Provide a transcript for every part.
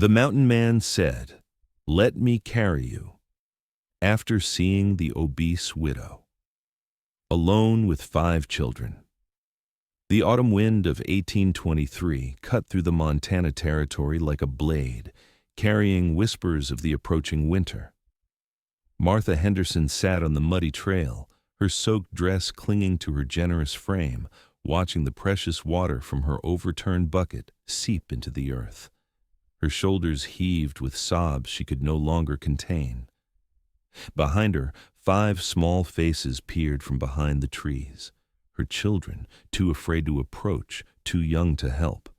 The mountain man said, "Let me carry you," after seeing the obese widow, alone with 5 children. The autumn wind of 1823 cut through the Montana Territory like a blade, carrying whispers of the approaching winter. Martha Henderson sat on the muddy trail, her soaked dress clinging to her generous frame, watching the precious water from her overturned bucket seep into the earth. Her shoulders heaved with sobs she could no longer contain. Behind her, 5 small faces peered from behind the trees. Her children, too afraid to approach, too young to help.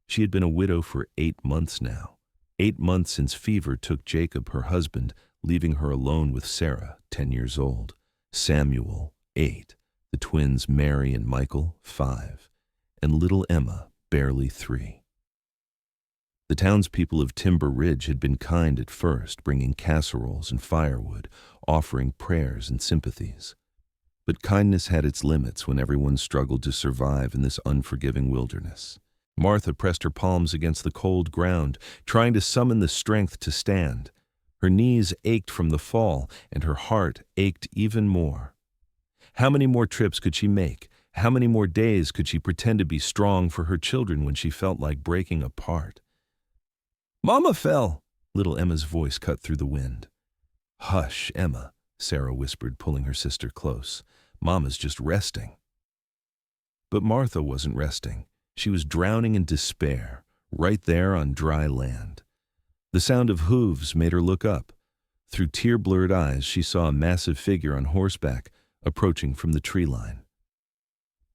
She had been a widow for 8 months now. 8 months since fever took Jacob, her husband, leaving her alone with Sarah, 10 years old, Samuel, 8, the twins Mary and Michael, 5, and little Emma, barely 3. The townspeople of Timber Ridge had been kind at first, bringing casseroles and firewood, offering prayers and sympathies. But kindness had its limits when everyone struggled to survive in this unforgiving wilderness. Martha pressed her palms against the cold ground, trying to summon the strength to stand. Her knees ached from the fall, and her heart ached even more. How many more trips could she make? How many more days could she pretend to be strong for her children when she felt like breaking apart? "Mama fell," little Emma's voice cut through the wind. "Hush, Emma," Sarah whispered, pulling her sister close. "Mama's just resting." But Martha wasn't resting. She was drowning in despair, right there on dry land. The sound of hooves made her look up. Through tear-blurred eyes, she saw a massive figure on horseback approaching from the tree line.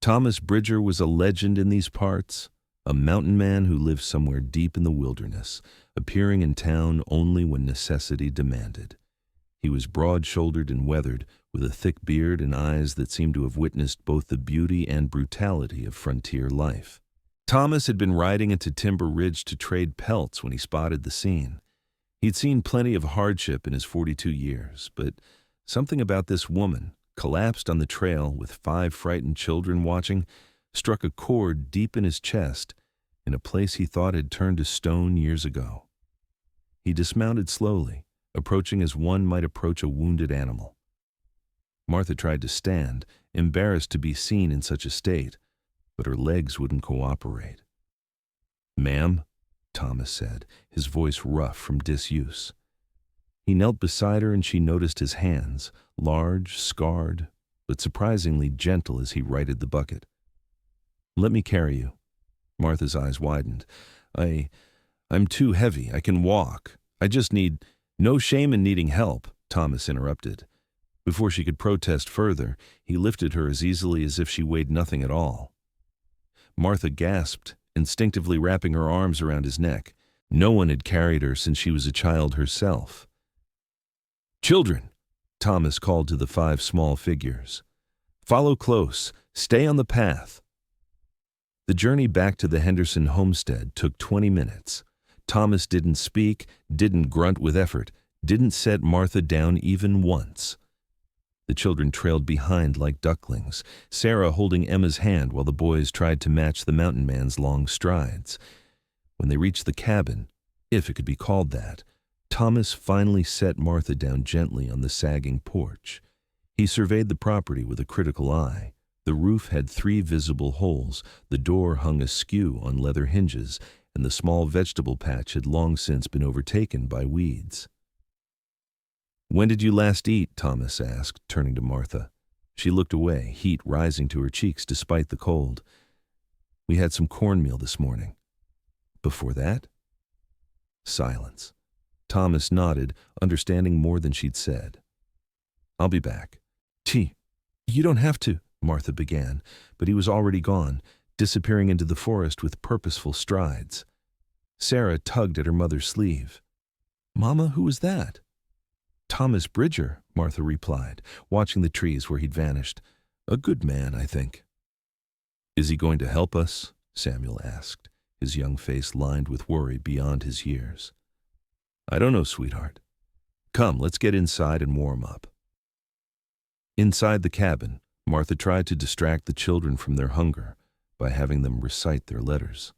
Thomas Bridger was a legend in these parts, a mountain man who lived somewhere deep in the wilderness, appearing in town only when necessity demanded. He was broad-shouldered and weathered, with a thick beard and eyes that seemed to have witnessed both the beauty and brutality of frontier life. Thomas had been riding into Timber Ridge to trade pelts when he spotted the scene. He'd seen plenty of hardship in his 42 years, but something about this woman, collapsed on the trail with 5 frightened children watching, struck a chord deep in his chest, in a place he thought had turned to stone years ago. He dismounted slowly, approaching as one might approach a wounded animal. Martha tried to stand, embarrassed to be seen in such a state, but her legs wouldn't cooperate. "Ma'am," Thomas said, his voice rough from disuse. He knelt beside her and she noticed his hands, large, scarred, but surprisingly gentle as he righted the bucket. "Let me carry you." Martha's eyes widened. I'm too heavy. I can walk. I just need—" "No shame in needing help," Thomas interrupted. Before she could protest further, he lifted her as easily as if she weighed nothing at all. Martha gasped, instinctively wrapping her arms around his neck. No one had carried her since she was a child herself. "Children," Thomas called to the 5 small figures. "Follow close. Stay on the path." The journey back to the Henderson homestead took 20 minutes. Thomas didn't speak, didn't grunt with effort, didn't set Martha down even once. The children trailed behind like ducklings, Sarah holding Emma's hand while the boys tried to match the mountain man's long strides. When they reached the cabin, if it could be called that, Thomas finally set Martha down gently on the sagging porch. He surveyed the property with a critical eye. The roof had 3 visible holes, the door hung askew on leather hinges, and the small vegetable patch had long since been overtaken by weeds. "When did you last eat?" Thomas asked, turning to Martha. She looked away, heat rising to her cheeks despite the cold. "We had some cornmeal this morning." "Before that?" Silence. Thomas nodded, understanding more than she'd said. "I'll be back." You don't have to," Martha began, but he was already gone, disappearing into the forest with purposeful strides. Sarah tugged at her mother's sleeve. "Mama, who was that?" "Thomas Bridger," Martha replied, watching the trees where he'd vanished. "A good man, I think." "Is he going to help us?" Samuel asked, his young face lined with worry beyond his years. "I don't know, sweetheart. Come, let's get inside and warm up." Inside the cabin, Martha tried to distract the children from their hunger by having them recite their letters.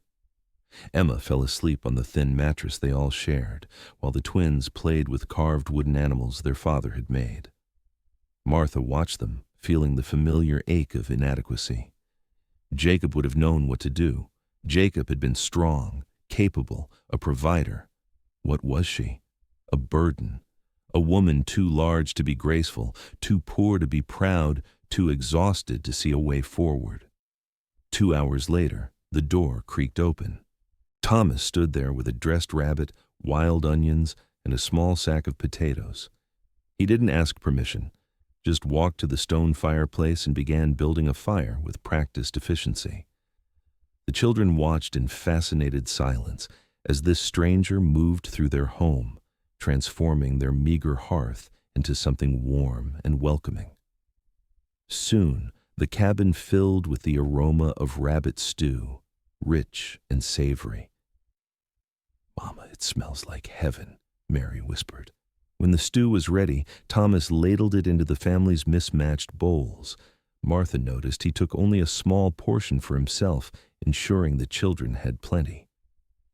Emma fell asleep on the thin mattress they all shared, while the twins played with carved wooden animals their father had made. Martha watched them, feeling the familiar ache of inadequacy. Jacob would have known what to do. Jacob had been strong, capable, a provider. What was she? A burden. A woman too large to be graceful, too poor to be proud, too exhausted to see a way forward. 2 hours later, the door creaked open. Thomas stood there with a dressed rabbit, wild onions, and a small sack of potatoes. He didn't ask permission, just walked to the stone fireplace and began building a fire with practiced efficiency. The children watched in fascinated silence as this stranger moved through their home, transforming their meager hearth into something warm and welcoming. Soon, the cabin filled with the aroma of rabbit stew, rich and savory. "Mama, it smells like heaven," Mary whispered. When the stew was ready, Thomas ladled it into the family's mismatched bowls. Martha noticed he took only a small portion for himself, ensuring the children had plenty.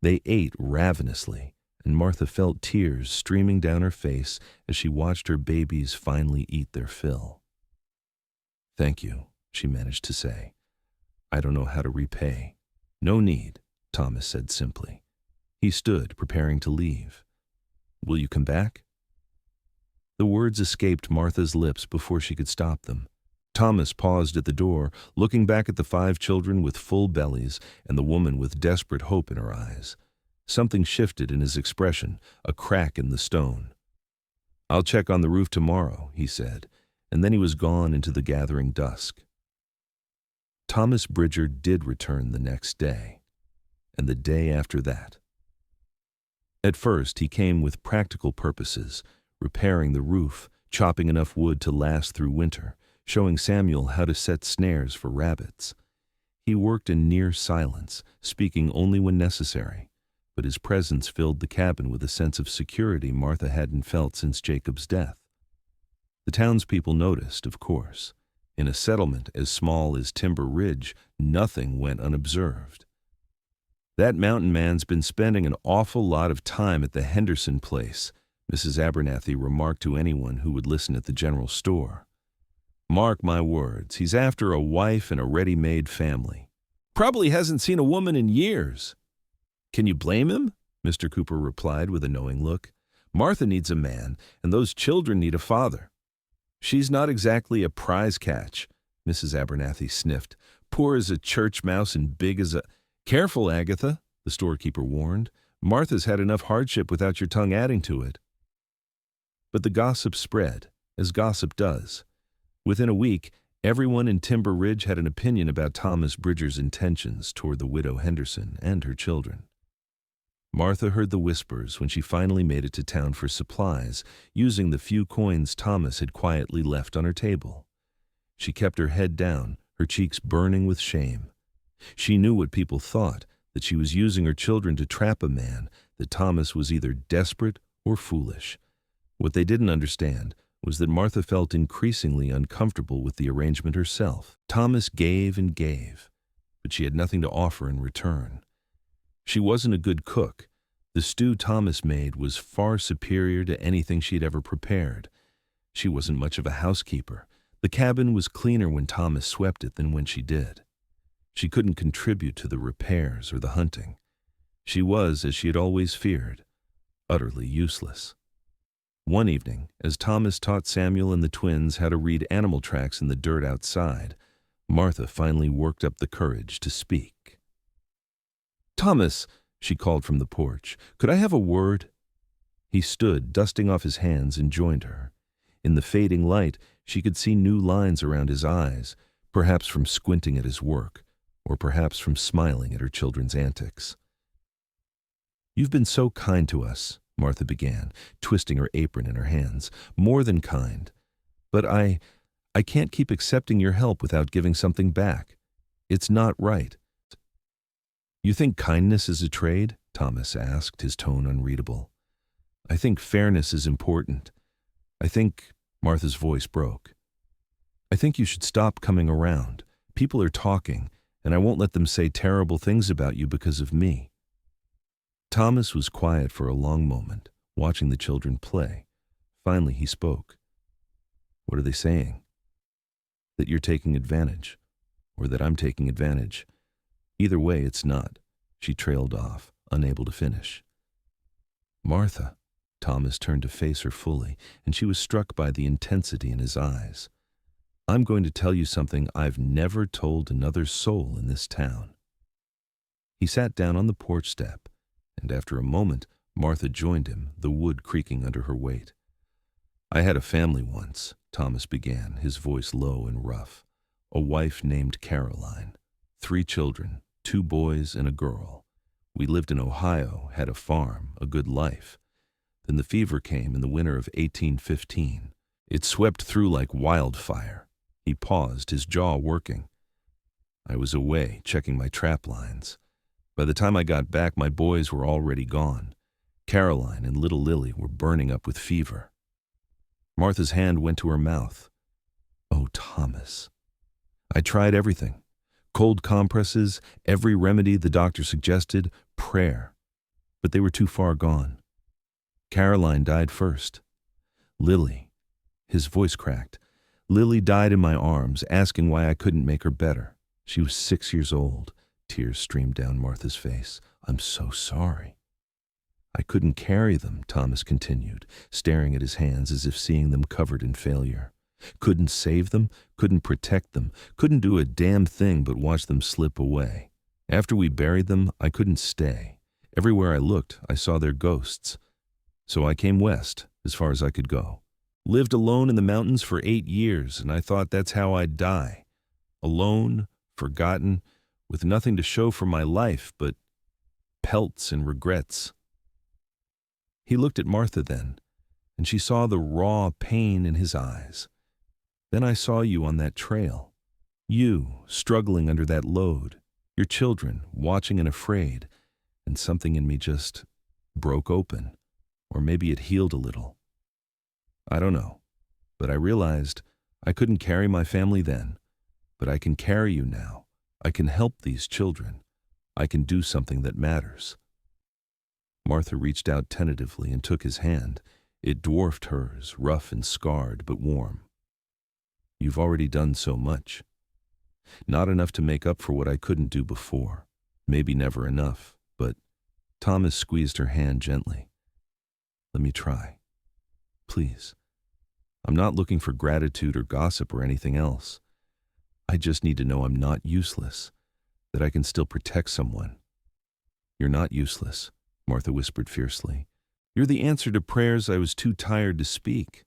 They ate ravenously, and Martha felt tears streaming down her face as she watched her babies finally eat their fill. "Thank you," she managed to say. "I don't know how to repay." "No need," Thomas said simply. He stood, preparing to leave. "Will you come back?" The words escaped Martha's lips before she could stop them. Thomas paused at the door, looking back at the 5 children with full bellies and the woman with desperate hope in her eyes. Something shifted in his expression, a crack in the stone. "I'll check on the roof tomorrow," he said, and then he was gone into the gathering dusk. Thomas Bridger did return the next day, and the day after that. At first, he came with practical purposes, repairing the roof, chopping enough wood to last through winter, showing Samuel how to set snares for rabbits. He worked in near silence, speaking only when necessary, but his presence filled the cabin with a sense of security Martha hadn't felt since Jacob's death. The townspeople noticed, of course. In a settlement as small as Timber Ridge, nothing went unobserved. "That mountain man's been spending an awful lot of time at the Henderson place," Mrs. Abernathy remarked to anyone who would listen at the general store. "Mark my words, he's after a wife and a ready-made family. Probably hasn't seen a woman in years." "Can you blame him?" Mr. Cooper replied with a knowing look. "Martha needs a man, and those children need a father." "She's not exactly a prize catch," Mrs. Abernathy sniffed. "Poor as a church mouse and big as a—" "Careful, Agatha," the storekeeper warned. "Martha's had enough hardship without your tongue adding to it." But the gossip spread, as gossip does. Within a week, everyone in Timber Ridge had an opinion about Thomas Bridger's intentions toward the widow Henderson and her children. Martha heard the whispers when she finally made it to town for supplies, using the few coins Thomas had quietly left on her table. She kept her head down, her cheeks burning with shame. She knew what people thought, that she was using her children to trap a man, that Thomas was either desperate or foolish. What they didn't understand was that Martha felt increasingly uncomfortable with the arrangement herself. Thomas gave and gave, but she had nothing to offer in return. She wasn't a good cook. The stew Thomas made was far superior to anything she'd ever prepared. She wasn't much of a housekeeper. The cabin was cleaner when Thomas swept it than when she did. She couldn't contribute to the repairs or the hunting. She was, as she had always feared, utterly useless. One evening, as Thomas taught Samuel and the twins how to read animal tracks in the dirt outside, Martha finally worked up the courage to speak. "Thomas," she called from the porch, "could I have a word?" He stood, dusting off his hands, and joined her. In the fading light, she could see new lines around his eyes, perhaps from squinting at his work, or perhaps from smiling at her children's antics. "You've been so kind to us," Martha began, twisting her apron in her hands. "More than kind. But I can't keep accepting your help without giving something back. It's not right." "You think kindness is a trade?" Thomas asked, his tone unreadable. "I think fairness is important. I think—" Martha's voice broke. "I think you should stop coming around. People are talking, and I won't let them say terrible things about you because of me. Thomas was quiet for a long moment, watching the children play. Finally, he spoke. What are they saying? That you're taking advantage, or that I'm taking advantage. Either way, it's not. She trailed off, unable to finish. Martha. Thomas turned to face her fully, and she was struck by the intensity in his eyes. I'm going to tell you something I've never told another soul in this town. He sat down on the porch step, and after a moment, Martha joined him, the wood creaking under her weight. I had a family once, Thomas began, his voice low and rough. A wife named Caroline. 3 children, 2 boys and a girl. We lived in Ohio, had a farm, a good life. Then the fever came in the winter of 1815. It swept through like wildfire. He paused, his jaw working. I was away, checking my trap lines. By the time I got back, my boys were already gone. Caroline and little Lily were burning up with fever. Martha's hand went to her mouth. Oh, Thomas. I tried everything. Cold compresses, every remedy the doctor suggested, prayer. But they were too far gone. Caroline died first. Lily. His voice cracked. Lily died in my arms, asking why I couldn't make her better. She was 6 years old. Tears streamed down Martha's face. I'm so sorry. I couldn't carry them, Thomas continued, staring at his hands as if seeing them covered in failure. Couldn't save them, couldn't protect them, couldn't do a damn thing but watch them slip away. After we buried them, I couldn't stay. Everywhere I looked, I saw their ghosts. So I came west, as far as I could go. Lived alone in the mountains for 8 years, and I thought that's how I'd die. Alone, forgotten, with nothing to show for my life but pelts and regrets. He looked at Martha then, and she saw the raw pain in his eyes. Then I saw you on that trail. You, struggling under that load. Your children, watching and afraid. And something in me just broke open. Or maybe it healed a little. I don't know. But I realized I couldn't carry my family then. But I can carry you now. I can help these children. I can do something that matters. Martha reached out tentatively and took his hand. It dwarfed hers, rough and scarred, but warm. You've already done so much. Not enough to make up for what I couldn't do before. Maybe never enough, but Thomas squeezed her hand gently. Let me try. Please. I'm not looking for gratitude or gossip or anything else. I just need to know I'm not useless, that I can still protect someone. You're not useless, Martha whispered fiercely. You're the answer to prayers I was too tired to speak.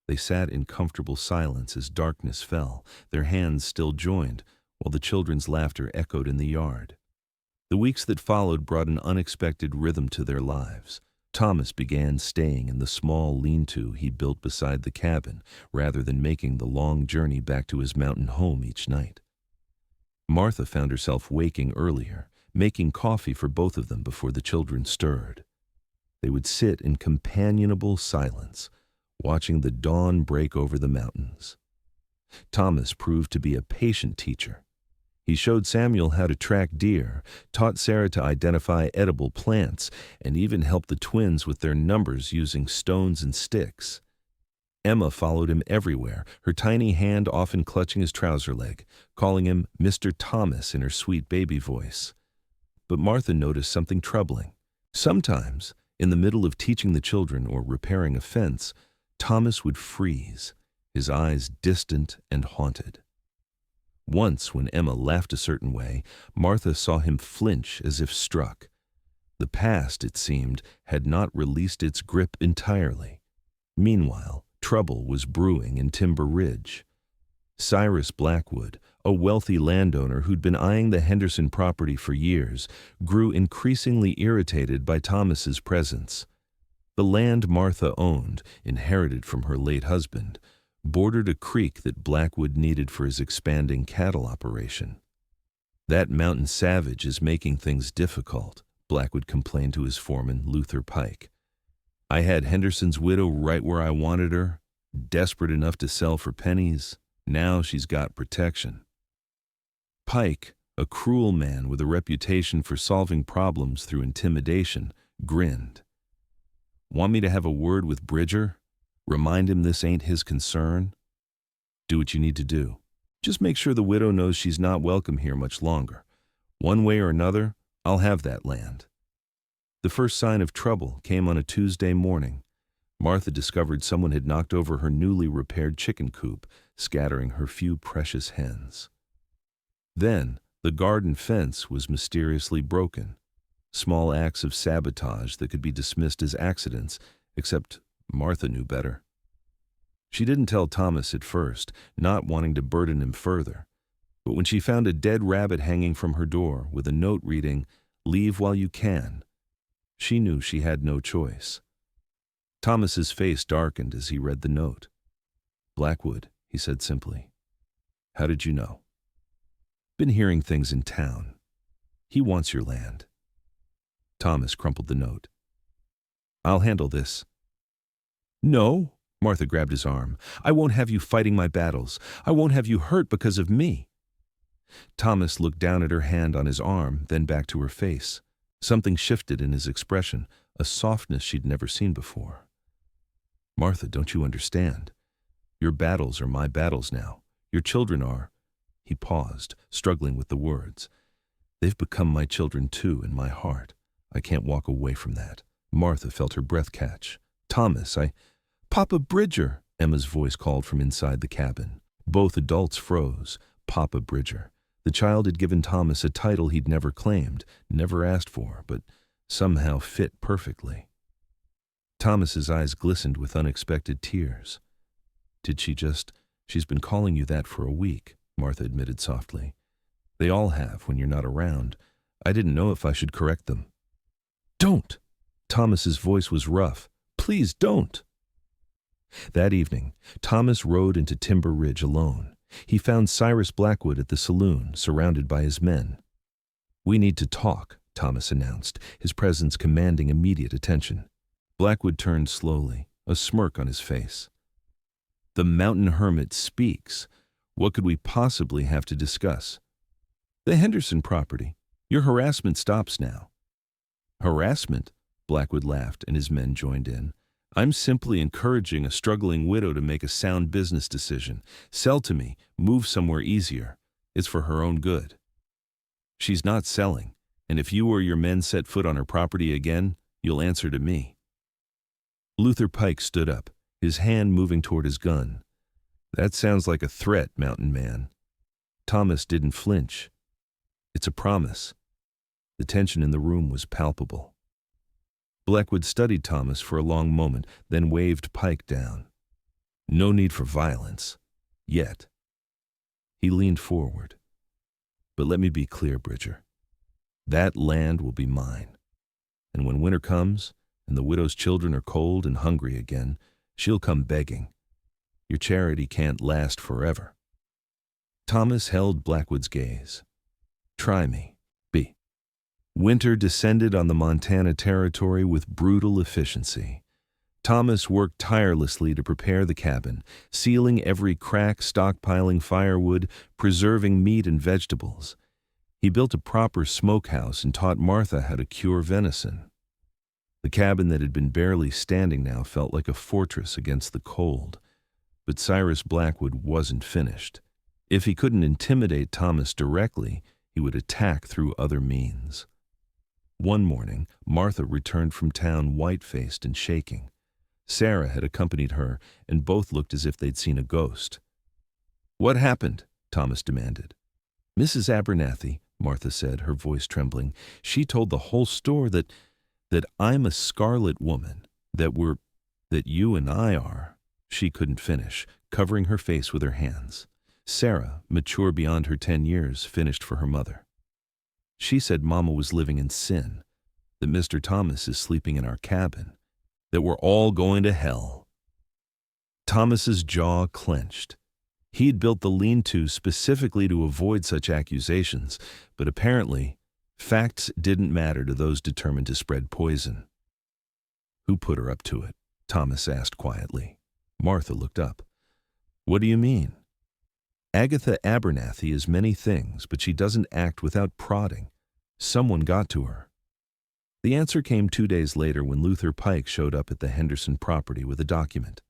They sat in comfortable silence as darkness fell, their hands still joined, while the children's laughter echoed in the yard. The weeks that followed brought an unexpected rhythm to their lives. Thomas began staying in the small lean-to he built beside the cabin, rather than making the long journey back to his mountain home each night. Martha found herself waking earlier, making coffee for both of them before the children stirred. They would sit in companionable silence, watching the dawn break over the mountains. Thomas proved to be a patient teacher. He showed Samuel how to track deer, taught Sarah to identify edible plants, and even helped the twins with their numbers using stones and sticks. Emma followed him everywhere, her tiny hand often clutching his trouser leg, calling him Mr. Thomas in her sweet baby voice. But Martha noticed something troubling. Sometimes, in the middle of teaching the children or repairing a fence, Thomas would freeze, his eyes distant and haunted. Once, when Emma laughed a certain way, Martha saw him flinch as if struck. The past, it seemed, had not released its grip entirely. Meanwhile, trouble was brewing in Timber Ridge. Cyrus Blackwood, a wealthy landowner who'd been eyeing the Henderson property for years, grew increasingly irritated by Thomas's presence. The land Martha owned, inherited from her late husband, bordered a creek that Blackwood needed for his expanding cattle operation. That mountain savage is making things difficult, Blackwood complained to his foreman, Luther Pike. I had Henderson's widow right where I wanted her, desperate enough to sell for pennies. Now she's got protection. Pike, A cruel man with a reputation for solving problems through intimidation grinned. Want me to have a word with Bridger? Remind him this ain't his concern? Do what you need to do. Just make sure the widow knows she's not welcome here much longer. One way or another, I'll have that land. The first sign of trouble came on a Tuesday morning. Martha discovered someone had knocked over her newly repaired chicken coop, scattering her few precious hens. Then, the garden fence was mysteriously broken. Small acts of sabotage that could be dismissed as accidents, except Martha knew better. She didn't tell Thomas at first, not wanting to burden him further. But when she found a dead rabbit hanging from her door with a note reading, "Leave while you can," she knew she had no choice. Thomas's face darkened as he read the note. "Blackwood," he said simply. "How did you know?" "Been hearing things in town. He wants your land." Thomas crumpled the note. "I'll handle this." "No," Martha grabbed his arm. "I won't have you fighting my battles. I won't have you hurt because of me." Thomas looked down at her hand on his arm, then back to her face. Something shifted in his expression, a softness she'd never seen before. "Martha, don't you understand? Your battles are my battles now. Your children are—" He paused, struggling with the words. "They've become my children too, in my heart. I can't walk away from that." Martha felt her breath catch. "Thomas, Papa Bridger," Emma's voice called from inside the cabin. Both adults froze. Papa Bridger. The child had given Thomas a title he'd never claimed, never asked for, but somehow fit perfectly. Thomas's eyes glistened with unexpected tears. She's been calling you that for a week," Martha admitted softly. "They all have when you're not around. I didn't know if I should correct them." "Don't!" Thomas's voice was rough. "Please don't!" That evening, Thomas rode into Timber Ridge alone. He found Cyrus Blackwood at the saloon, surrounded by his men. "We need to talk," Thomas announced, his presence commanding immediate attention. Blackwood turned slowly, a smirk on his face. "The mountain hermit speaks. What could we possibly have to discuss?" "The Henderson property. Your harassment stops now." "Harassment?" Blackwood laughed, and his men joined in. "I'm simply encouraging a struggling widow to make a sound business decision. Sell to me, move somewhere easier. It's for her own good." "She's not selling, and if you or your men set foot on her property again, you'll answer to me." Luther Pike stood up, his hand moving toward his gun. "That sounds like a threat, mountain man." Thomas didn't flinch. "It's a promise." The tension in the room was palpable. Blackwood studied Thomas for a long moment, then waved Pike down. "No need for violence. Yet." He leaned forward. "But let me be clear, Bridger. That land will be mine. And when winter comes, and the widow's children are cold and hungry again, she'll come begging. Your charity can't last forever." Thomas held Blackwood's gaze. "Try me. Winter descended on the Montana Territory with brutal efficiency. Thomas worked tirelessly to prepare the cabin, sealing every crack, stockpiling firewood, preserving meat and vegetables. He built a proper smokehouse and taught Martha how to cure venison. The cabin that had been barely standing now felt like a fortress against the cold. But Cyrus Blackwood wasn't finished. If he couldn't intimidate Thomas directly, he would attack through other means. One morning, Martha returned from town white-faced and shaking. Sarah had accompanied her, and both looked as if they'd seen a ghost. "What happened?" Thomas demanded. "Mrs. Abernathy," Martha said, her voice trembling, "she told the whole store that I'm a scarlet woman, that you and I are." She couldn't finish, covering her face with her hands. Sarah, mature beyond her 10 years, finished for her mother. "She said Mama was living in sin, that Mr. Thomas is sleeping in our cabin, that we're all going to hell." Thomas's jaw clenched. He'd built the lean-to specifically to avoid such accusations, but apparently, facts didn't matter to those determined to spread poison. "Who put her up to it?" Thomas asked quietly. Martha looked up. "What do you mean?" Agatha Abernathy is many things, but she doesn't act without prodding. Someone got to her. The answer came 2 days later when Luther Pike showed up at the Henderson property with a document.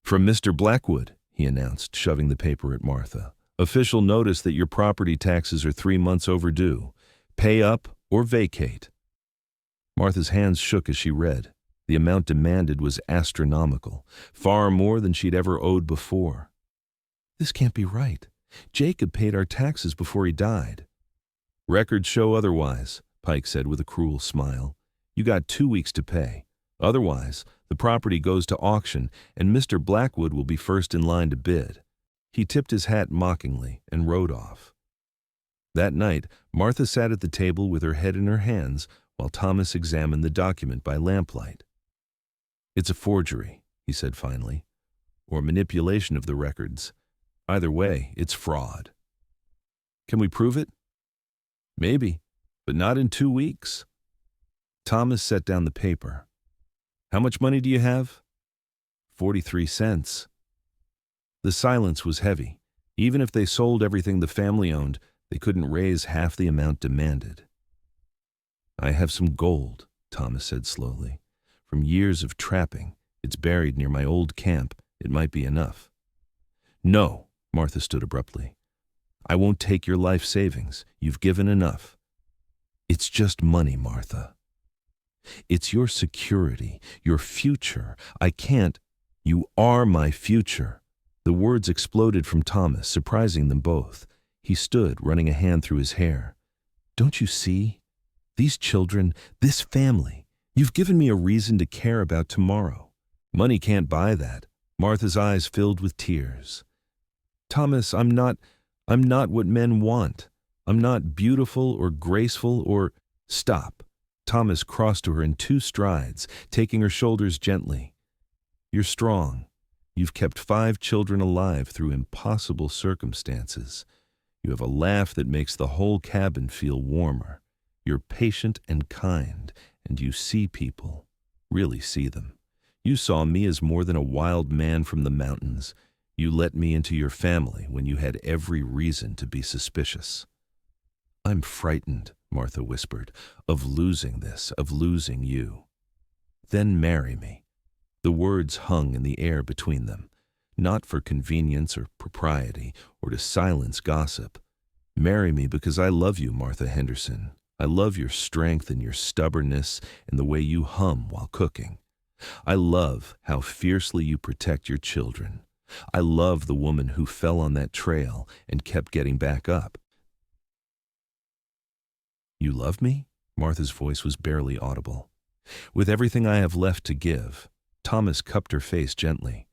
"From Mr. Blackwood," he announced, shoving the paper at Martha. "Official notice that your property taxes are 3 months overdue. Pay up or vacate." Martha's hands shook as she read. The amount demanded was astronomical, far more than she'd ever owed before. "This can't be right. Jacob paid our taxes before he died." "Records show otherwise," Pike said with a cruel smile. "You got 2 weeks to pay. Otherwise, the property goes to auction and Mr. Blackwood will be first in line to bid." He tipped his hat mockingly and rode off. That night, Martha sat at the table with her head in her hands while Thomas examined the document by lamplight. "It's a forgery," he said finally, "or manipulation of the records. Either way, it's fraud." "Can we prove it?" "Maybe, but not in 2 weeks." Thomas set down the paper. "How much money do you have?" 43 cents. The silence was heavy. Even if they sold everything the family owned, they couldn't raise half the amount demanded. "I have some gold," Thomas said slowly. "From years of trapping. It's buried near my old camp. It might be enough." "No," Martha stood abruptly. "I won't take your life savings. You've given enough." "It's just money, Martha. It's your security, your future. I can't—" "You are my future." The words exploded from Thomas, surprising them both. He stood, running a hand through his hair. "Don't you see? These children, this family. You've given me a reason to care about tomorrow. Money can't buy that." Martha's eyes filled with tears. "Thomas, I'm not what men want. I'm not beautiful or graceful or—" "Stop." Thomas crossed to her in 2 strides, taking her shoulders gently. "You're strong. You've kept 5 children alive through impossible circumstances. You have a laugh that makes the whole cabin feel warmer. You're patient and kind, and you see people, really see them. You saw me as more than a wild man from the mountains. You let me into your family when you had every reason to be suspicious." "I'm frightened," Martha whispered, "of losing this, of losing you." "Then marry me." The words hung in the air between them, not for convenience or propriety or to silence gossip. "Marry me because I love you, Martha Henderson. I love your strength and your stubbornness and the way you hum while cooking. I love how fiercely you protect your children. I love the woman who fell on that trail and kept getting back up." "You love me?" Martha's voice was barely audible. "With everything I have left to give." Thomas cupped her face gently.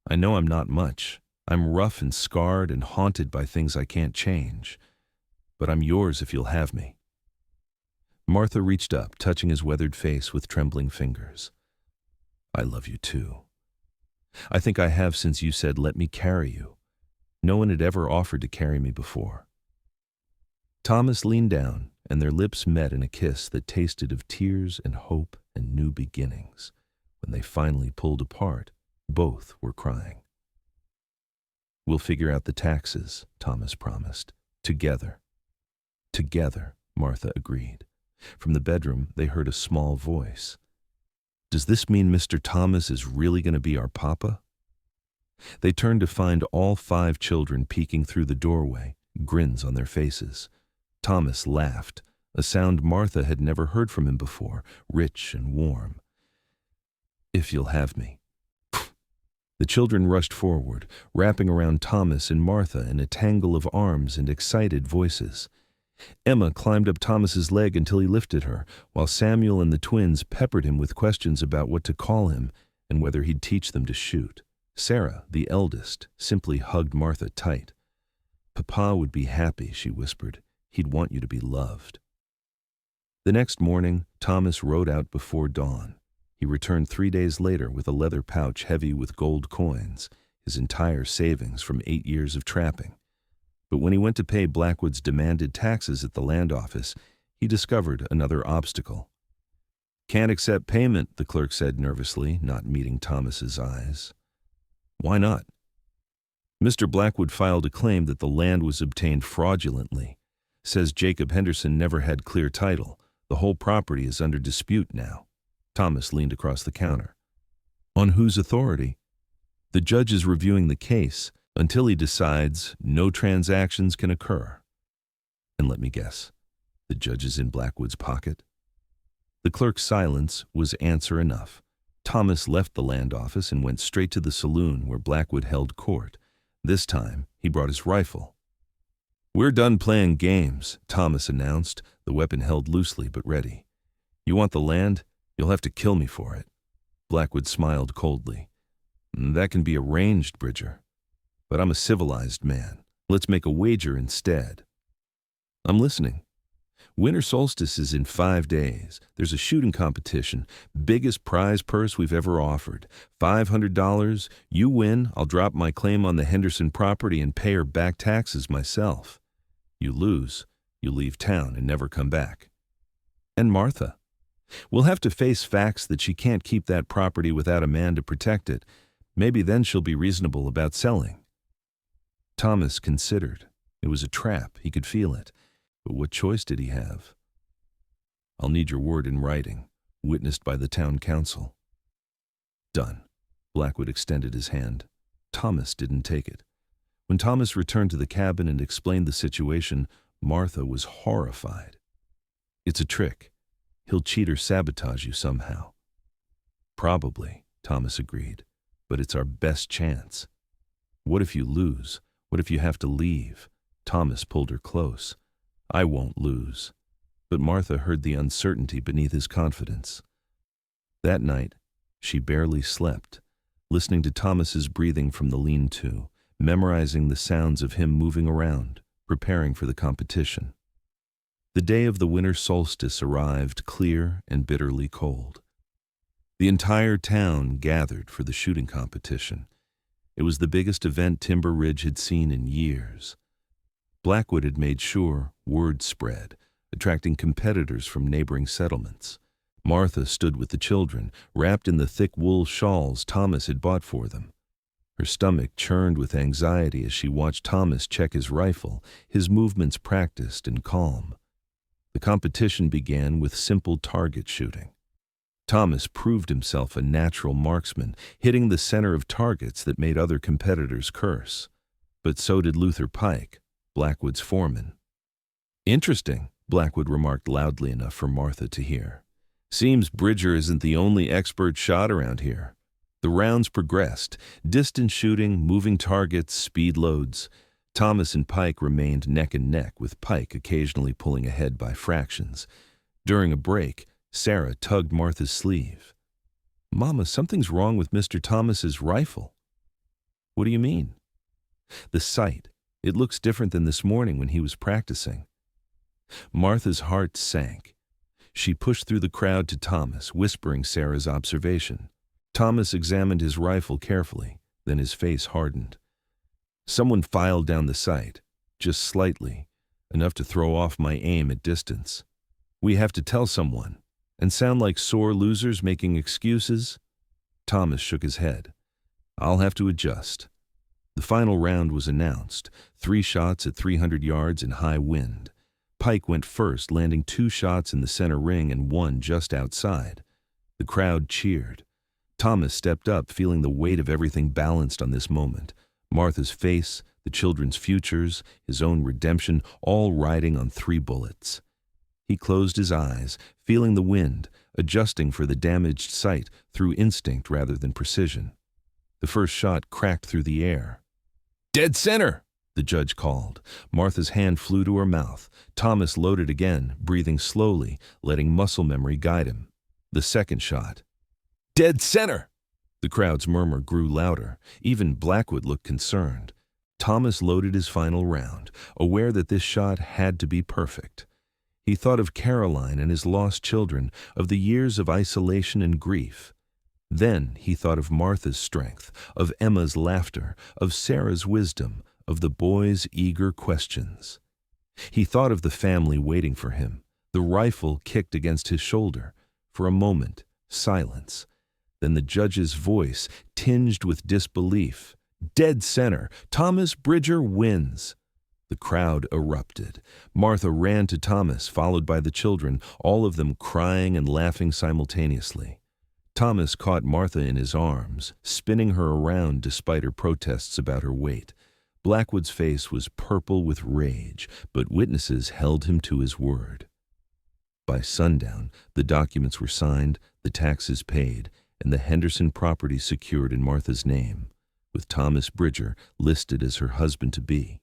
"I know I'm not much. I'm rough and scarred and haunted by things I can't change. But I'm yours if you'll have me." Martha reached up, touching his weathered face with trembling fingers. "I love you too. I think I have since you said, 'Let me carry you.' No one had ever offered to carry me before." Thomas leaned down, and their lips met in a kiss that tasted of tears and hope and new beginnings. When they finally pulled apart, both were crying. "We'll figure out the taxes," Thomas promised. "Together." "Together," Martha agreed. From the bedroom, they heard a small voice. "Does this mean Mr. Thomas is really going to be our papa?" They turned to find all 5 children peeking through the doorway, grins on their faces. Thomas laughed, a sound Martha had never heard from him before, rich and warm. "If you'll have me." The children rushed forward, wrapping around Thomas and Martha in a tangle of arms and excited voices. Emma climbed up Thomas's leg until he lifted her, while Samuel and the twins peppered him with questions about what to call him and whether he'd teach them to shoot. Sarah, the eldest, simply hugged Martha tight. "Papa would be happy," she whispered. "He'd want you to be loved." The next morning, Thomas rode out before dawn. He returned 3 days later with a leather pouch heavy with gold coins, his entire savings from 8 years of trapping. But when he went to pay Blackwood's demanded taxes at the land office, he discovered another obstacle. "Can't accept payment," the clerk said nervously, not meeting Thomas's eyes. "Why not?" Mr. Blackwood filed a claim that the land was obtained fraudulently. Says Jacob Henderson never had clear title. The whole property is under dispute now. Thomas leaned across the counter. On whose authority? The judge is reviewing the case. Until he decides, no transactions can occur. And let me guess, the judge is in Blackwood's pocket? The clerk's silence was answer enough. Thomas left the land office and went straight to the saloon where Blackwood held court. This time, he brought his rifle. "We're done playing games," Thomas announced, the weapon held loosely but ready. "You want the land? You'll have to kill me for it." Blackwood smiled coldly. "That can be arranged, Bridger. But I'm a civilized man. Let's make a wager instead." "I'm listening." "Winter solstice is in 5 days. There's a shooting competition. Biggest prize purse we've ever offered. $500. You win, I'll drop my claim on the Henderson property and pay her back taxes myself. You lose, you leave town and never come back." "And Martha?" "We'll have to face facts that she can't keep that property without a man to protect it. Maybe then she'll be reasonable about selling." Thomas considered. It was a trap, he could feel it. But what choice did he have? "I'll need your word in writing, witnessed by the town council." "Done." Blackwood extended his hand. Thomas didn't take it. When Thomas returned to the cabin and explained the situation, Martha was horrified. "It's a trick. He'll cheat or sabotage you somehow." "Probably," Thomas agreed, "but it's our best chance." "What if you lose? What if you have to leave?" Thomas pulled her close. "I won't lose." But Martha heard the uncertainty beneath his confidence. That night, she barely slept, listening to Thomas's breathing from the lean-to, memorizing the sounds of him moving around, preparing for the competition. The day of the winter solstice arrived clear and bitterly cold. The entire town gathered for the shooting competition. It was the biggest event Timber Ridge had seen in years. Blackwood had made sure word spread, attracting competitors from neighboring settlements. Martha stood with the children, wrapped in the thick wool shawls Thomas had bought for them. Her stomach churned with anxiety as she watched Thomas check his rifle, his movements practiced and calm. The competition began with simple target shooting. Thomas proved himself a natural marksman, hitting the center of targets that made other competitors curse. But so did Luther Pike, Blackwood's foreman. "Interesting," Blackwood remarked loudly enough for Martha to hear. "Seems Bridger isn't the only expert shot around here." The rounds progressed, distance shooting, moving targets, speed loads. Thomas and Pike remained neck and neck, with Pike occasionally pulling ahead by fractions. During a break, Sarah tugged Martha's sleeve. "Mama, something's wrong with Mr. Thomas's rifle." "What do you mean?" "The sight. It looks different than this morning when he was practicing." Martha's heart sank. She pushed through the crowd to Thomas, whispering Sarah's observation. Thomas examined his rifle carefully, then his face hardened. "Someone filed down the sight, just slightly, enough to throw off my aim at distance. We have to tell someone, and sound like sore losers making excuses?" Thomas shook his head. "I'll have to adjust." The final round was announced, 3 shots at 300 yards in high wind. Pike went first, landing 2 shots in the center ring and 1 just outside. The crowd cheered. Thomas stepped up, feeling the weight of everything balanced on this moment. Martha's face, the children's futures, his own redemption, all riding on 3 bullets. He closed his eyes, feeling the wind, adjusting for the damaged sight through instinct rather than precision. The first shot cracked through the air. "Dead center!" the judge called. Martha's hand flew to her mouth. Thomas loaded again, breathing slowly, letting muscle memory guide him. The second shot. "Dead center!" The crowd's murmur grew louder. Even Blackwood looked concerned. Thomas loaded his final round, aware that this shot had to be perfect. He thought of Caroline and his lost children, of the years of isolation and grief. Then he thought of Martha's strength, of Emma's laughter, of Sarah's wisdom, of the boy's eager questions. He thought of the family waiting for him, the rifle kicked against his shoulder. For a moment, silence. Then the judge's voice, tinged with disbelief, Dead center. Thomas Bridger wins. The crowd erupted. Martha ran to Thomas, followed by the children, all of them crying and laughing simultaneously. Thomas caught Martha in his arms, spinning her around despite her protests about her weight. Blackwood's face was purple with rage, but witnesses held him to his word. By sundown, the documents were signed, the taxes paid, and the Henderson property secured in Martha's name, with Thomas Bridger listed as her husband-to-be.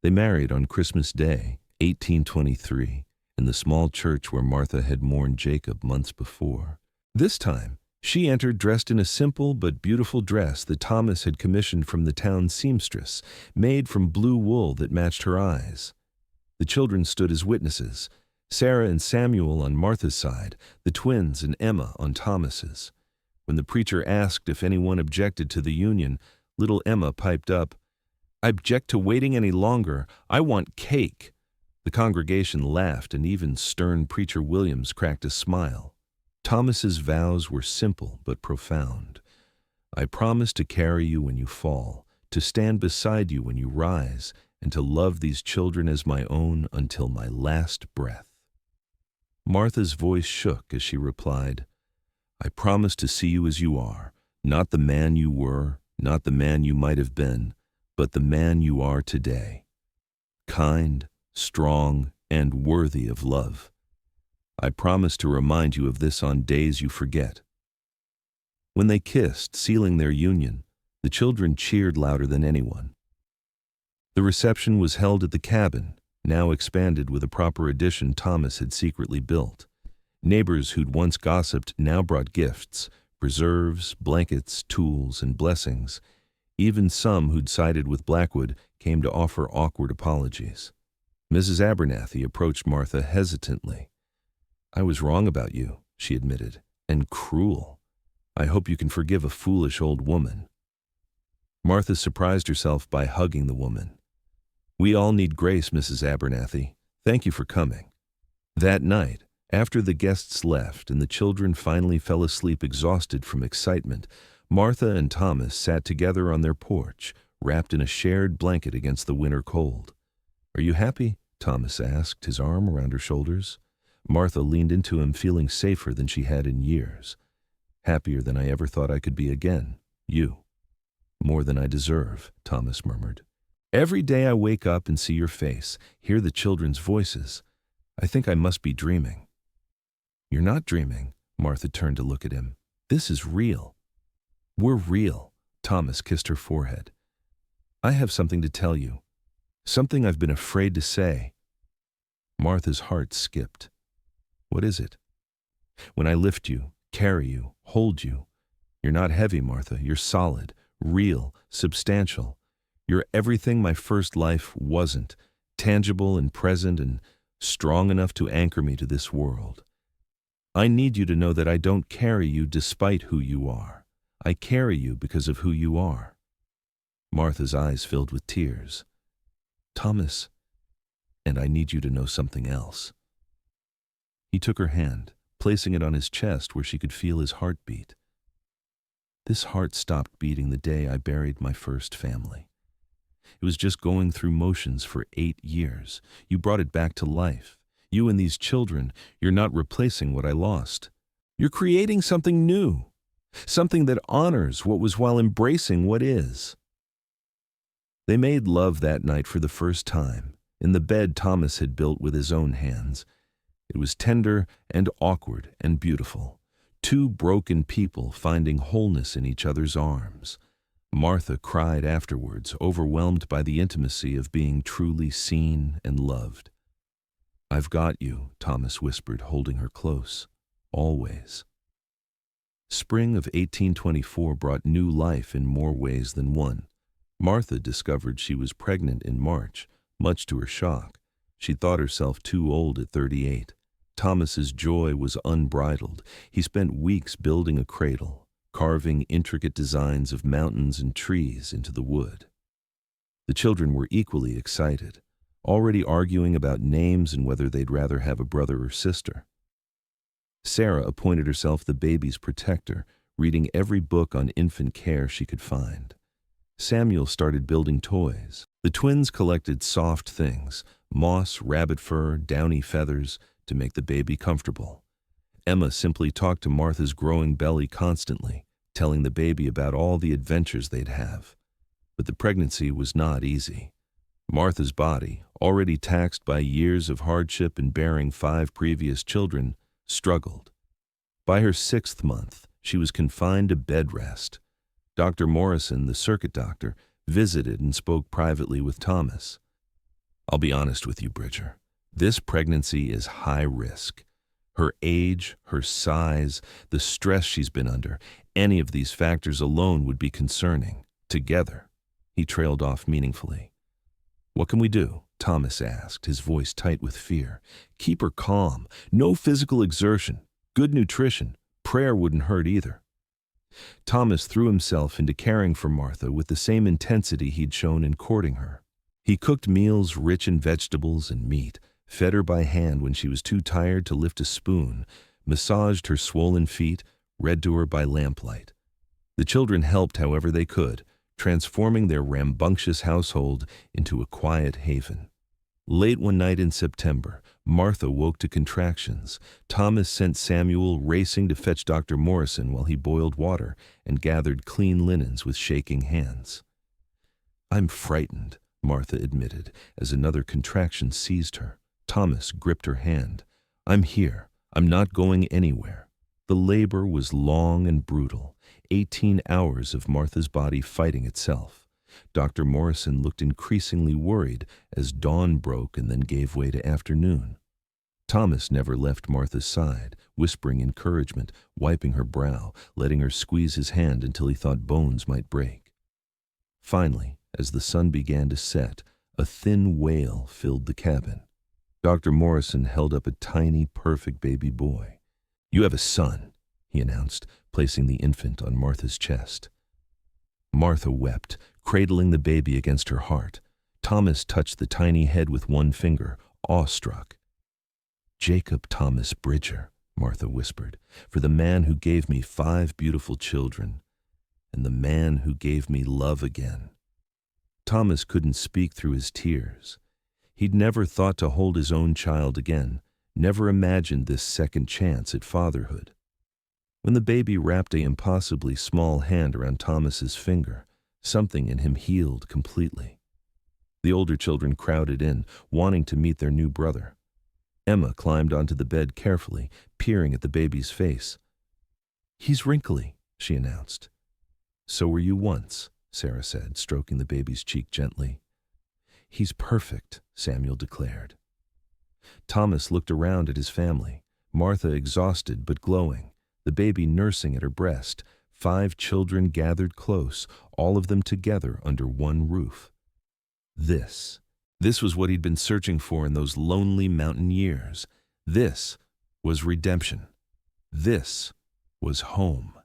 They married on Christmas Day, 1823, in the small church where Martha had mourned Jacob months before. This time, she entered dressed in a simple but beautiful dress that Thomas had commissioned from the town seamstress, made from blue wool that matched her eyes. The children stood as witnesses, Sarah and Samuel on Martha's side, the twins and Emma on Thomas's. When the preacher asked if anyone objected to the union, little Emma piped up, "I object to waiting any longer. I want cake." The congregation laughed, and even stern Preacher Williams cracked a smile. Thomas's vows were simple but profound. "I promise to carry you when you fall, to stand beside you when you rise, and to love these children as my own until my last breath." Martha's voice shook as she replied, "I promise to see you as you are, not the man you were, not the man you might have been, but the man you are today. Kind, strong, and worthy of love. I promise to remind you of this on days you forget." When they kissed, sealing their union, the children cheered louder than anyone. The reception was held at the cabin, now expanded with a proper addition Thomas had secretly built. Neighbors who'd once gossiped now brought gifts, preserves, blankets, tools, and blessings. Even some who'd sided with Blackwood came to offer awkward apologies. Mrs. Abernathy approached Martha hesitantly. "I was wrong about you," she admitted, "and cruel. I hope you can forgive a foolish old woman." Martha surprised herself by hugging the woman. "We all need grace, Mrs. Abernathy. Thank you for coming." That night, after the guests left and the children finally fell asleep exhausted from excitement, Martha and Thomas sat together on their porch, wrapped in a shared blanket against the winter cold. "Are you happy?" Thomas asked, his arm around her shoulders. Martha leaned into him, feeling safer than she had in years. "Happier than I ever thought I could be again. You." "More than I deserve," Thomas murmured. "Every day I wake up and see your face, hear the children's voices. I think I must be dreaming." "You're not dreaming." Martha turned to look at him. "This is real." "We're real." Thomas kissed her forehead. "I have something to tell you. Something I've been afraid to say." Martha's heart skipped. "What is it?" "When I lift you, carry you, hold you. You're not heavy, Martha. You're solid, real, substantial. You're everything my first life wasn't, tangible and present and strong enough to anchor me to this world. I need you to know that I don't carry you despite who you are. I carry you because of who you are." Martha's eyes filled with tears. "Thomas, and I need you to know something else." He took her hand, placing it on his chest where she could feel his heartbeat. "This heart stopped beating the day I buried my first family. It was just going through motions for 8 years. You brought it back to life. You and these children, you're not replacing what I lost. You're creating something new, something that honors what was while embracing what is." They made love that night for the first time, in the bed Thomas had built with his own hands. It was tender and awkward and beautiful. Two broken people finding wholeness in each other's arms. Martha cried afterwards, overwhelmed by the intimacy of being truly seen and loved. "I've got you," Thomas whispered, holding her close. "Always." Spring of 1824 brought new life in more ways than one. Martha discovered she was pregnant in March, much to her shock. She thought herself too old at 38. Thomas's joy was unbridled. He spent weeks building a cradle, carving intricate designs of mountains and trees into the wood. The children were equally excited, already arguing about names and whether they'd rather have a brother or sister. Sarah appointed herself the baby's protector, reading every book on infant care she could find. Samuel started building toys. The twins collected soft things, moss, rabbit fur, downy feathers, to make the baby comfortable. Emma simply talked to Martha's growing belly constantly, telling the baby about all the adventures they'd have. But the pregnancy was not easy. Martha's body, already taxed by years of hardship and bearing 5 previous children, struggled. By her 6th month, she was confined to bed rest. Dr. Morrison, the circuit doctor, visited and spoke privately with Thomas. "I'll be honest with you, Bridger. This pregnancy is high risk. Her age, her size, the stress she's been under, any of these factors alone would be concerning. Together." He trailed off meaningfully. "What can we do?" Thomas asked, his voice tight with fear. "Keep her calm. No physical exertion. Good nutrition. Prayer wouldn't hurt either." Thomas threw himself into caring for Martha with the same intensity he'd shown in courting her. He cooked meals rich in vegetables and meat, fed her by hand when she was too tired to lift a spoon, massaged her swollen feet, read to her by lamplight. The children helped however they could, transforming their rambunctious household into a quiet haven. Late one night in September, Martha woke to contractions. Thomas sent Samuel racing to fetch Dr. Morrison while he boiled water and gathered clean linens with shaking hands. "I'm frightened," Martha admitted, as another contraction seized her. Thomas gripped her hand. "I'm here. I'm not going anywhere." The labor was long and brutal, 18 hours of Martha's body fighting itself. Dr. Morrison looked increasingly worried as dawn broke and then gave way to afternoon. Thomas never left Martha's side, whispering encouragement, wiping her brow, letting her squeeze his hand until he thought bones might break. Finally, as the sun began to set, a thin wail filled the cabin. Dr. Morrison held up a tiny, perfect baby boy. "You have a son," he announced, placing the infant on Martha's chest. Martha wept, cradling the baby against her heart. Thomas touched the tiny head with one finger, awestruck. "Jacob Thomas Bridger," Martha whispered, "for the man who gave me 5 beautiful children, and the man who gave me love again." Thomas couldn't speak through his tears. He'd never thought to hold his own child again, never imagined this second chance at fatherhood. When the baby wrapped an impossibly small hand around Thomas's finger, something in him healed completely. The older children crowded in, wanting to meet their new brother. Emma climbed onto the bed carefully, peering at the baby's face. "He's wrinkly," she announced. "So were you once," Sarah said, stroking the baby's cheek gently. "He's perfect," Samuel declared. Thomas looked around at his family, Martha exhausted but glowing, the baby nursing at her breast, 5 children gathered close, all of them together under one roof. This was what he'd been searching for in those lonely mountain years. This was redemption. This was home.